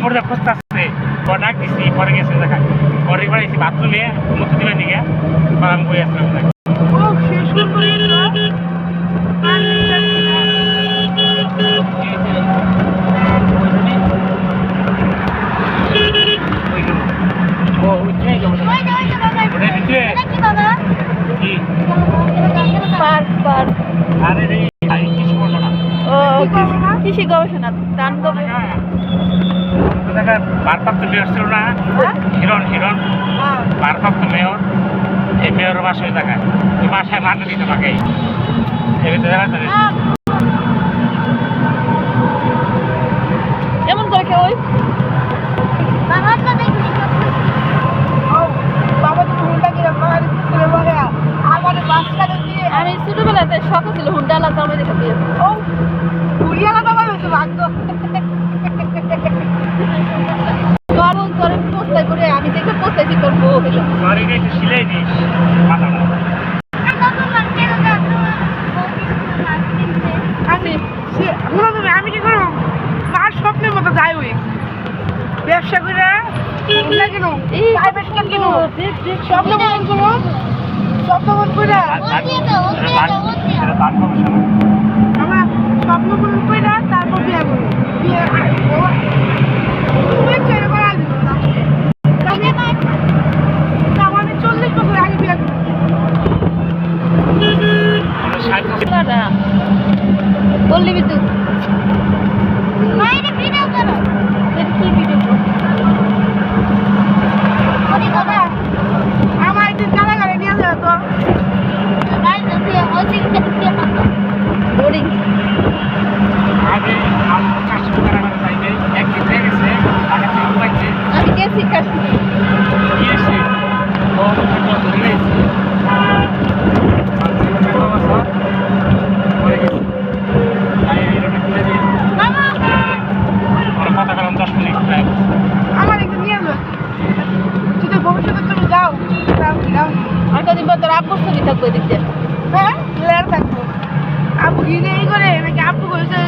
মোড়ে খুঁজতে আসছে ডাক দিচ্ছি পরে গেছে দেখা পরে এবার এসে বাথরুমে মুখ দিবেন দিকে আমি বই আসলাম কৃষি গবেষণা ধান ভারপ্রাপ্ত মেয়র ছিল না হিরণ হিরণ ভারপ্রাপ্ত মেয়র এই মেয়রের বাসায় দেখায় ওই বাসায় ভান্ডা দিতে পারে এমন করে কেউ ওই আমি ছোটবেলাতে শখ ছিল হুন্ডা আলাদা আমি দেখে দিয়ে পোস্তাই করে আমি দেখে পোস্তাইছি তোর বউ হইল সিলাই দিস আমি কি করো কার স্বপ্নের মতো যাই ওই ব্যবসা করে কেন স্বপ্ন বরণ করো স্বপ্ন বরণ করে আমার স্বপ্ন বরণ করে তারপর বিয়ে করবো বিয়ে আমি 40 বছর আগে বিয়ে করবো বললি বিদ্যুৎ কি ভিডিও আমার একদিন কারাগারে নিয়ে যাবে তো বোরিং আমি গেছি কাশ্মীর আমার একদিন নিয়ে যাবে যদি ভবিষ্যতে তুমি যাও আর কদিন পর তোর আব্বুর ছবি থাকবো এদিক দিয়ে হ্যাঁ লেয়ার থাকবো আপু গিয়ে এই করে নাকি আপু করেছে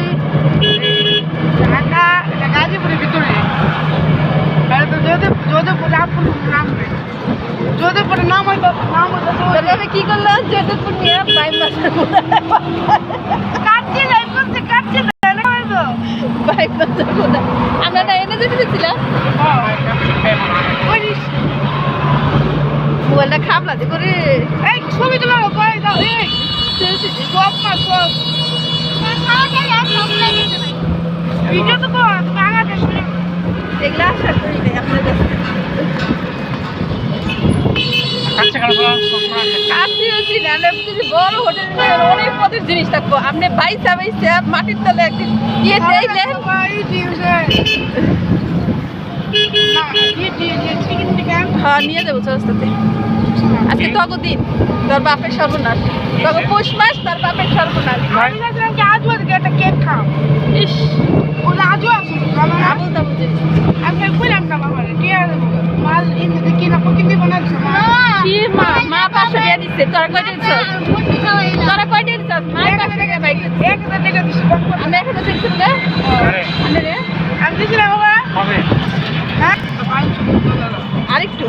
ঢাকা এটা গাজীপুরের ভিতরে যোধপুরে আপুর নাম নেই যোধপুরে নাম হয়তো আমি কি করলাম যোধপুর নিয়ে বাইক বাসা কাটছে লাইভ করছে কাটছে বাইক বাসা আমরা না এনে যেতেছিলাম মোবাইলটা খাবলা যে করে এই ছবি তোলা কই দাও এই সব না সব ভিডিও তো কর তুমি আগা দেখো এগুলা আশা করি নাই আপনার কাছে বড় হোটেল অনেক পদের জিনিস থাকবো আপনি বাইসা বাইসা মাটির তলে একদিন গিয়ে দেখলেন হ্যাঁ নিয়ে যাবো চৌরাস্তাতে আজকে তগো দিন তোর বাপের সর্বনাশ তবে পৌষ মাস তার বাপের সর্বনাশ আজও একটা কেক খাও ইস ওরা আজও আছে আবুল তাবুল জিনিস আমি কইলাম না বাবা কে মাল ইনতে কি না প্রতিদিন বানাচ্ছে কি মা 500 টাকা দিচ্ছে তোরা কয়টা দিছস তোরা কয়টা দিছস মা 500 টাকা বাইক 1000 টাকা দিছি আমি 1000 দিছি না আমি দিছিলাম বাবা হবে হ্যাঁ আরেকটু